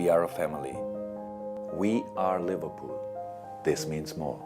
We are a family. We are Liverpool. This means more.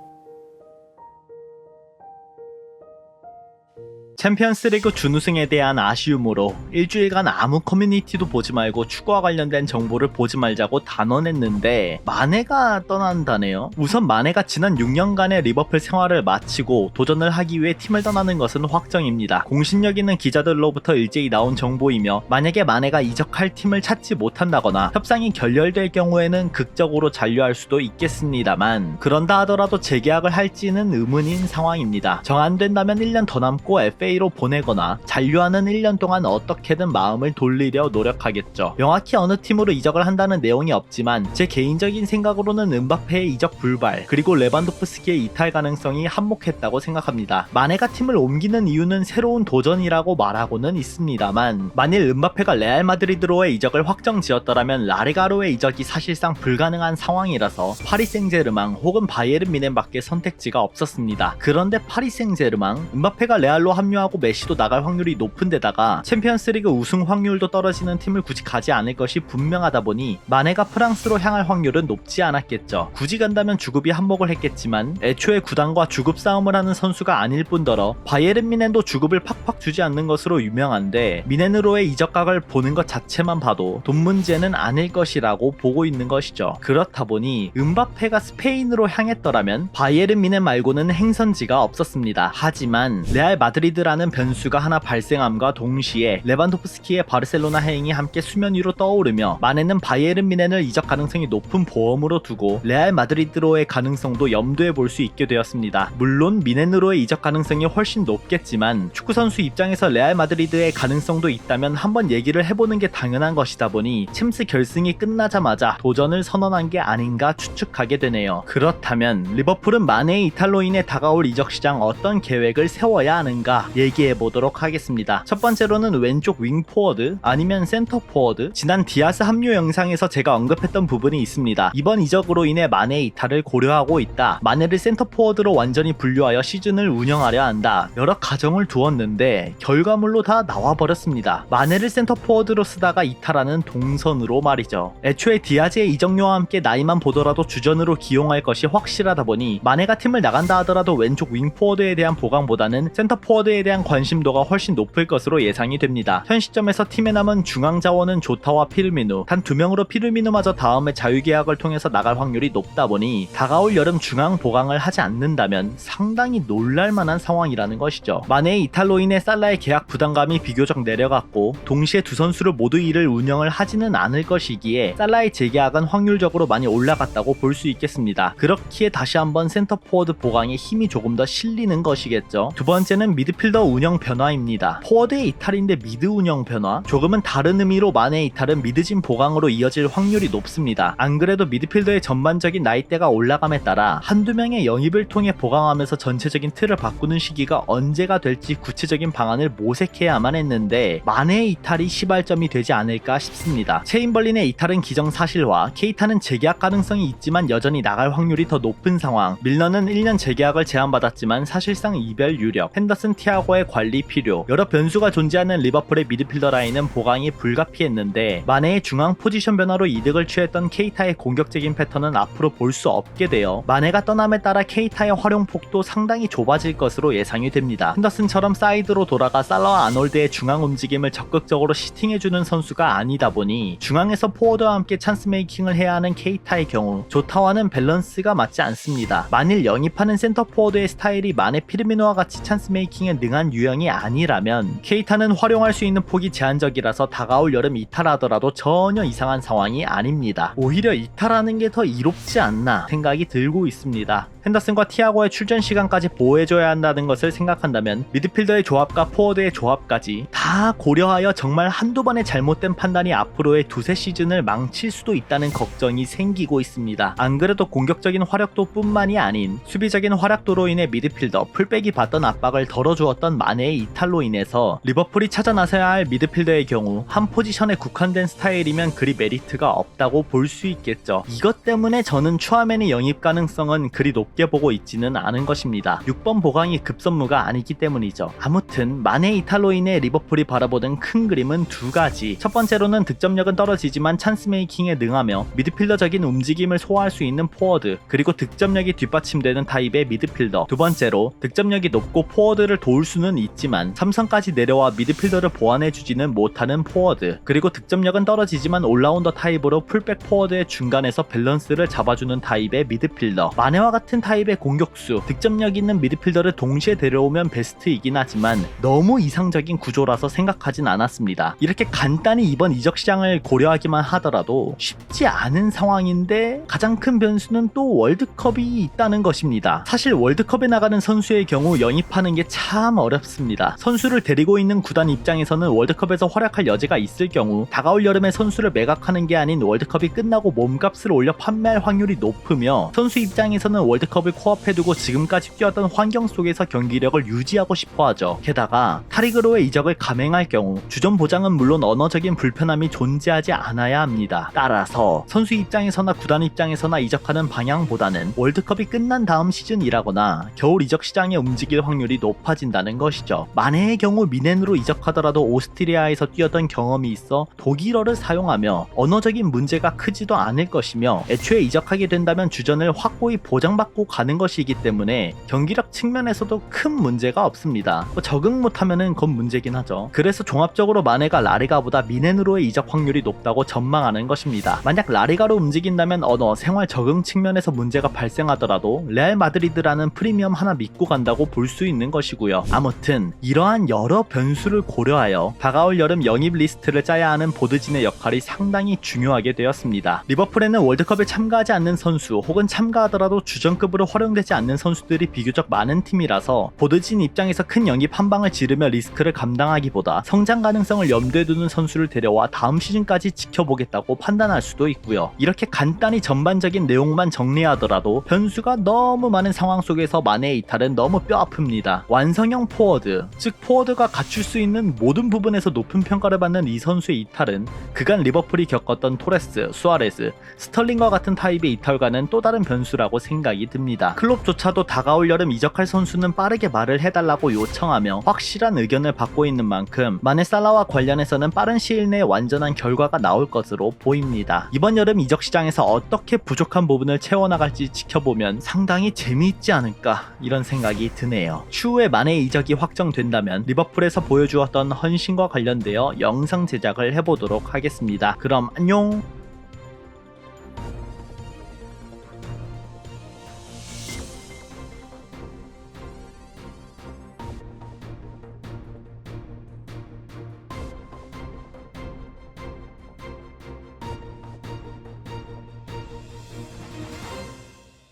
챔피언스리그 준우승에 대한 아쉬움으로 일주일간 아무 커뮤니티도 보지 말고 축구와 관련된 정보를 보지 말자고 단언했는데 마네가 떠난다네요. 우선 마네가 지난 6년간의 리버풀 생활을 마치고 도전을 하기 위해 팀을 떠나는 것은 확정입니다. 공신력 있는 기자들로부터 일제히 나온 정보이며 만약에 마네가 이적할 팀을 찾지 못한다거나 협상이 결렬될 경우에는 극적으로 잔류할 수도 있겠습니다만 그런다 하더라도 재계약을 할지는 의문인 상황입니다. 정 안 된다면 1년 더 남고 FA로 보내거나 잔류하는 1년 동안 어떻게든 마음을 돌리려 노력하겠죠. 명확히 어느 팀으로 이적을 한다는 내용이 없지만 제 개인적인 생각으로는 음바페의 이적 불발 그리고 레반도프스키의 이탈 가능성이 한몫했다고 생각합니다. 마네가 팀을 옮기는 이유는 새로운 도전이라고 말하고는 있습니다만 만일 음바페가 레알 마드리드로의 이적을 확정지었더라면 라리가로의 이적이 사실상 불가능한 상황이라서 파리 생제르맹 혹은 바이에른 뮌헨밖에 선택지가 없었습니다. 그런데 파리 생제르맹, 음바페가 레알로 합류하고 메시도 나갈 확률이 높은 데다가 챔피언스리그 우승 확률도 떨어지는 팀을 굳이 가지 않을 것이 분명하다 보니 마네가 프랑스로 향할 확률은 높지 않았겠죠. 굳이 간다면 주급이 한몫을 했겠지만 애초에 구단과 주급 싸움을 하는 선수가 아닐 뿐더러 바이에른 뮌헨도 주급을 팍팍 주지 않는 것으로 유명한데 뮌헨으로의 이적각을 보는 것 자체만 봐도 돈 문제는 아닐 것이라고 보고 있는 것이죠. 그렇다 보니 음바페가 스페인으로 향했더라면 바이에른 뮌헨 말고는 행선지가 없었습니다. 하지만 레알 마드리드라는 변수가 하나 발생함과 동시에 레반도프스키의 바르셀로나 해행이 함께 수면 위로 떠오르며 마네는 바이에른 뮌헨을 이적 가능성이 높은 보험으로 두고 레알 마드리드로의 가능성도 염두에 볼 수 있게 되었습니다. 물론 뮌헨으로의 이적 가능성이 훨씬 높겠지만 축구선수 입장에서 레알 마드리드의 가능성도 있다면 한번 얘기를 해보는 게 당연한 것이다 보니 챔스 결승이 끝나자마자 도전을 선언한 게 아닌가 추측하게 되네요. 그렇다면 리버풀은 마네의 이탈로 인해 다가올 이적 시장 어떤 계획을 세워야 하는가 얘기해보도록 하겠습니다. 첫 번째로는 왼쪽 윙 포워드 아니면 센터 포워드. 지난 디아스 합류 영상에서 제가 언급했던 부분이 있습니다. 이번 이적으로 인해 마네의 이탈을 고려하고 있다. 마네를 센터 포워드로 완전히 분류하여 시즌을 운영하려 한다. 여러 가정을 두었는데 결과물로 다 나와버렸습니다. 마네를 센터 포워드로 쓰다가 이탈하는 동선으로 말이죠. 애초에 디아즈의 이적료와 함께 나이만 보더라도 주전으로 기용할 것이 확실하다 보니 마네가 팀을 나간다 하더라도 왼쪽 윙 포워드에 대한 보강보다는 센터 포워드에 대한 관심도가 훨씬 높을 것으로 예상이 됩니다. 현 시점에서 팀에 남은 중앙 자원은 조타와 피르미누, 단 2명으로 피르미누마저 다음에 자유계약을 통해서 나갈 확률이 높다 보니 다가올 여름 중앙 보강을 하지 않는다면 상당히 놀랄만한 상황이라는 것이죠. 마네의 이탈로 인해 살라의 계약 부담감이 비교적 내려갔고 동시에 두 선수를 모두 이를 운영을 하지는 않을 것이기에 살라의 재계약은 확률적으로 많이 올라갔다고 볼 수 있겠습니다. 그렇기에 다시 한번 센터 포워드 보강에 힘이 조금 더 실리는 것이겠죠. 두 번째는 미드필더 운영 변화입니다. 포워드의 이탈인데 미드 운영 변화? 조금은 다른 의미로 마네의 이탈은 미드진 보강으로 이어질 확률이 높습니다. 안 그래도 미드필더의 전반적인 나이대가 올라감에 따라 한두 명의 영입을 통해 보강하면서 전체적인 틀을 바꾸는 시기가 언제가 될지 구체적인 방안을 모색해야만 했는데 마네의 이탈이 시발점이 되지 않을까 싶습니다. 체인벌린의 이탈은 기정사실화, 케이타는 재계약 가능성이 있지만 여전히 나갈 확률이 더 높은 상황, 밀러는 1년 재계약을 제안받았지만 사실상 이별 유력, 핸더슨 티아고의 관리 필요, 여러 변수가 존재하는 리버풀의 미드필더 라인은 보강이 불가피했는데 마네의 중앙 포지션 변화로 이득을 취했던 케이타의 공격적인 패턴은 앞으로 볼 수 없게 되어 마네가 떠남에 따라 케이타의 활용폭도 상당히 좁아질 것으로 예상이 됩니다. 핸더슨처럼 사이드로 돌아가 살라와 아놀드의 중앙 움직임을 적극적으로 시팅해주는 선수가 아니다 보니 중앙에서 포워드와 함께 찬스 메이킹을 해야 하는 케이타의 경우 조타와는 밸런스가 맞지 않습니다. 만일 영입하는 센터 포워드의 스타일이 마네 피르미노와 같이 찬스 메이킹에 능한 유형이 아니라면 케이타는 활용할 수 있는 폭이 제한적이라서 다가올 여름 이탈하더라도 전혀 이상한 상황이 아닙니다. 오히려 이탈하는 게 더 이롭지 않나 생각이 들고 있습니다. 핸더슨과 티아고의 출전 시간까지 보호해줘야 한다는 것을 생각한다면 미드필더의 조합과 포워드의 조합까지 다 고려하여 정말 한두 번의 잘못된 판단이 앞으로의 두세 시즌을 망칠 수도 있다는 걱정이 생기고 있습니다. 안 그래도 공격적인 활약도 뿐만이 아닌 수비적인 활약도로 인해 미드필더, 풀백이 받던 압박을 덜어주었던 마네의 이탈로 인해서 리버풀이 찾아 나서야 할 미드필더의 경우 한 포지션에 국한된 스타일이면 그리 메리트가 없다고 볼 수 있겠죠. 이것 때문에 저는 추아멘의 영입 가능성은 그리 높 높게 보고 있지는 않은 것입니다. 6번 보강이 급선무가 아니기 때문이죠. 아무튼 마네 이탈로 인해 리버풀이 바라보는 큰 그림은 두 가지. 첫 번째로는 득점력은 떨어지지만 찬스 메이킹에 능하며 미드필더적인 움직임을 소화할 수 있는 포워드, 그리고 득점력이 뒷받침되는 타입의 미드필더. 두 번째로 득점력이 높고 포워드를 도울 수는 있지만 삼성까지 내려와 미드필더를 보완해주지는 못하는 포워드, 그리고 득점력은 떨어지지만 올라운더 타입으로 풀백 포워드의 중간에서 밸런스를 잡아주는 타입의 미드필더. 마네와 같은 타입의 공격수, 득점력 있는 미드필더를 동시에 데려오면 베스트이긴 하지만 너무 이상적인 구조라서 생각하진 않았습니다. 이렇게 간단히 이번 이적 시장을 고려하기만 하더라도 쉽지 않은 상황인데 가장 큰 변수는 또 월드컵이 있다는 것입니다. 사실 월드컵에 나가는 선수의 경우 영입하는 게 참 어렵습니다. 선수를 데리고 있는 구단 입장에서는 월드컵에서 활약할 여지가 있을 경우 다가올 여름에 선수를 매각하는 게 아닌 월드컵이 끝나고 몸값을 올려 판매할 확률이 높으며, 선수 입장에서는 월드컵을 코앞에 두고 지금까지 뛰었던 환경 속에서 경기력을 유지하고 싶어 하죠. 게다가 타리그로의 이적을 감행할 경우 주전 보장은 물론 언어적인 불편함이 존재하지 않아야 합니다. 따라서 선수 입장에서나 구단 입장에서나 이적하는 방향보다는 월드컵이 끝난 다음 시즌이라거나 겨울 이적 시장에 움직일 확률이 높아진다는 것이죠. 마네의 경우 미넨으로 이적하더라도 오스트리아에서 뛰었던 경험이 있어 독일어를 사용하며 언어적인 문제가 크지도 않을 것이며, 애초에 이적하게 된다면 주전을 확고히 보장받고 가는 것이기 때문에 경기력 측면에서도 큰 문제가 없습니다. 적응 못하면은 그건 문제긴 하죠. 그래서 종합적으로 마네가 라리가보다 미넨으로의 이적 확률이 높다고 전망하는 것입니다. 만약 라리가로 움직인다면 언어, 생활 적응 측면에서 문제가 발생하더라도 레알 마드리드라는 프리미엄 하나 믿고 간다고 볼 수 있는 것이고요. 아무튼 이러한 여러 변수를 고려하여 다가올 여름 영입 리스트를 짜야 하는 보드진의 역할이 상당히 중요하게 되었습니다. 리버풀에는 월드컵에 참가하지 않는 선수 혹은 참가하더라도 주전급으로 활용되지 않는 선수들이 비교적 많은 팀이라서 보드진 입장에서 큰 영입 한 방을 지르며 리스크를 감당하기보다 성장 가능성을 염두에 두는 선수를 데려와 다음 시즌까지 지켜보겠다고 판단할 수도 있고요. 이렇게 간단히 전반적인 내용만 정리하더라도 변수가 너무 많은 상황 속에서 마네의 이탈은 너무 뼈아픕니다. 완성형 포워드, 즉 포워드가 갖출 수 있는 모든 부분에서 높은 평가를 받는 이 선수의 이탈은 그간 리버풀이 겪었던 토레스, 수아레스, 스털링과 같은 타입의 이탈과는 또 다른 변수라고 생각이 듭니다. 클롭조차도 다가올 여름 이적할 선수는 빠르게 말을 해달라고 요청하며 확실한 의견을 받고 있는 만큼 마네 살라와 관련해서는 빠른 시일 내에 완전한 결과가 나올 것으로 보입니다. 이번 여름 이적 시장에서 어떻게 부족한 부분을 채워나갈지 지켜보면 상당히 재미있지 않을까 이런 생각이 드네요. 추후에 마네 이적이 확정된다면 리버풀에서 보여주었던 헌신과 관련되어 영상 제작을 해보도록 하겠습니다. 그럼 안녕!